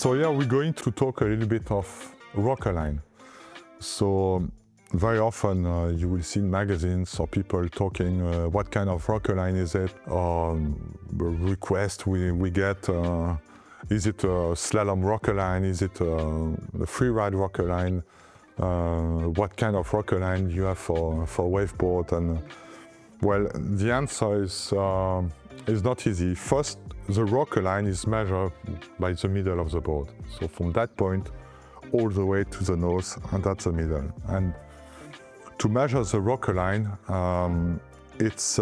So yeah, we're going to talk a little bit of rocker-line. So very often you will see in magazines or people talking what kind of rocker-line is it, request we get, is it a slalom rocker-line, is it a free-ride rocker-line, what kind of rocker-line you have for waveboard. And well, the answer is not easy. First, the rocker-line is measured by the middle of the board. So from that point all the way to the nose, and that's the middle. And to measure the rocker-line, it's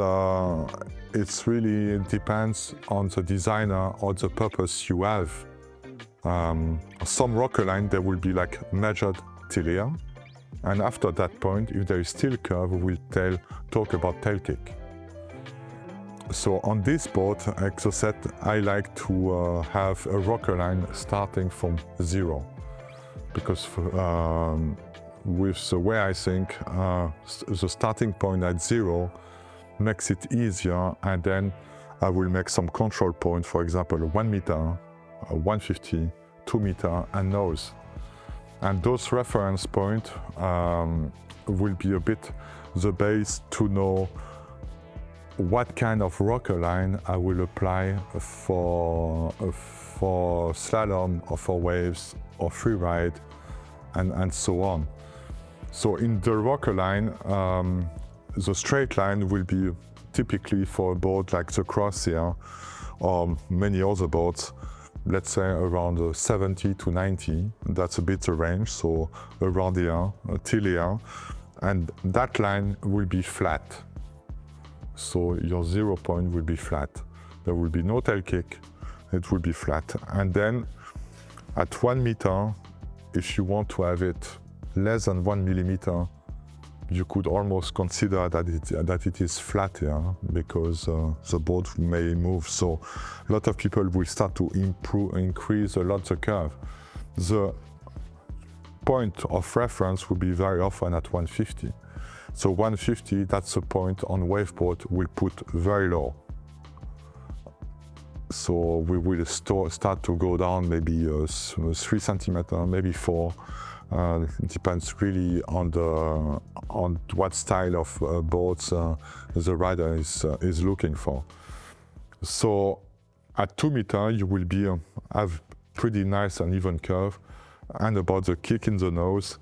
really depends on the designer or the purpose you have. Some rocker-line, they will be like measured till here. And after that point, if there is still curve, we will talk about tail kick. So on this board, Exocet, I like to have a rocker-line starting from 0. Because with the way I think, the starting point at 0 makes it easier, and then I will make some control point, for example, 1 meter, 150, 2 meter, and nose. And those reference points will be a bit the base to know what kind of rocker-line I will apply for slalom or for waves or free ride and so on. So in the rocker-line, the straight line will be typically for a board like the Cross or many other boards, let's say around 70 to 90. That's a bit the range, so around here, till here. And that line will be flat. So your 0 point will be flat. There will be no tail kick, it will be flat. And then at 1 meter, if you want to have it less than 1 millimeter, you could almost consider that it is flat here, because the board may move. So a lot of people will start to increase a lot the curve. The point of reference will be very often at 150. So 150, that's the point on waveboard we'll put very low. So we will start to go down maybe 3 centimeters, maybe 4. It depends really on what style of boards the rider is looking for. So at 2 meters, you will have pretty nice and even curve. And about the kick in the nose,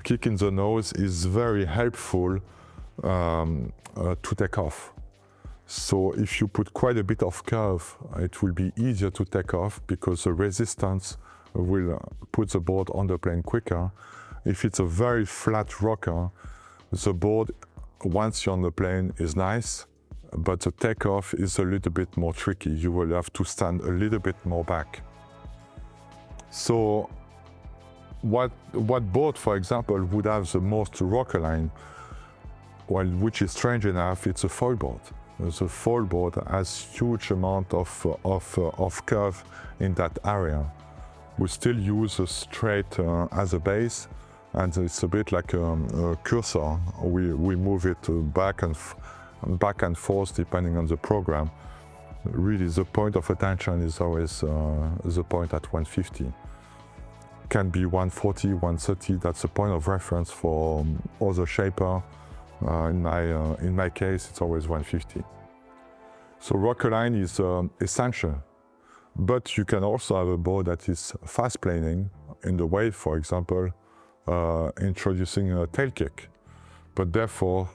kick in the nose is very helpful to take off. So if you put quite a bit of curve, it will be easier to take off because the resistance will put the board on the plane quicker. If it's a very flat rocker, the board, once you're on the plane, is nice, but the takeoff is a little bit more tricky. You will have to stand a little bit more back. So what board, for example, would have the most rocker-line? Well, which is strange enough, it's a foil board. The foil board has huge amount of curve in that area. We still use a straight as a base, and it's a bit like a cursor. We move it back and forth depending on the program. Really, the point of attention is always the point at 150. Can be 140, 130. That's the point of reference for other shaper. In my case, it's always 150. So rocker-line is essential. But you can also have a board that is fast planing in the wave, for example, introducing a tail kick. But therefore,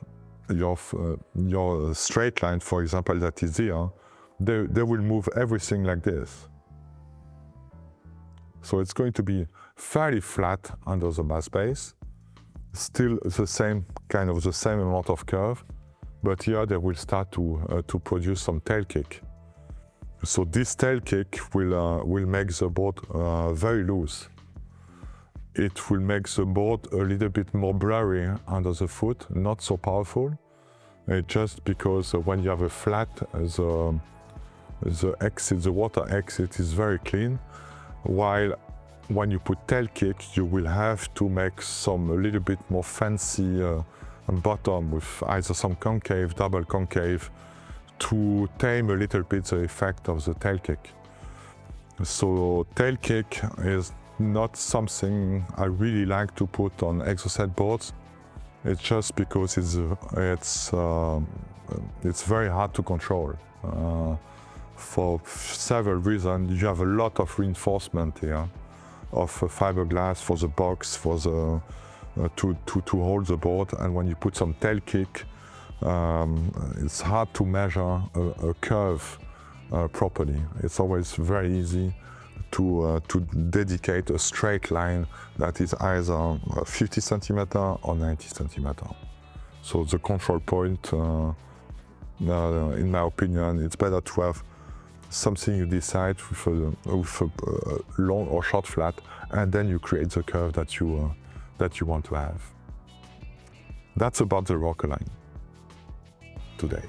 your straight line, for example, that is here, they will move everything like this. So it's going to be fairly flat under the mass base, still the same amount of curve, but here they will start to produce some tail kick. So this tail kick will make the board very loose. It will make the board a little bit more blurry under the foot, not so powerful. Just because when you have a flat, the water exit is very clean. While when you put tail kick, you will have to make a little bit more fancy bottom with either some concave, double concave, to tame a little bit the effect of the tail kick. So tail kick is not something I really like to put on Exocet boards. It's just because it's very hard to control. For several reasons, you have a lot of reinforcement here of fiberglass for the box, for the to hold the board, and when you put some tail kick, it's hard to measure a curve properly. It's always very easy to dedicate a straight line that is either 50 centimeter or 90 centimeter. So the control point, in my opinion, it's better to have something you decide with a long or short flat, and then you create the curve that you want to have. That's about the rocker line today.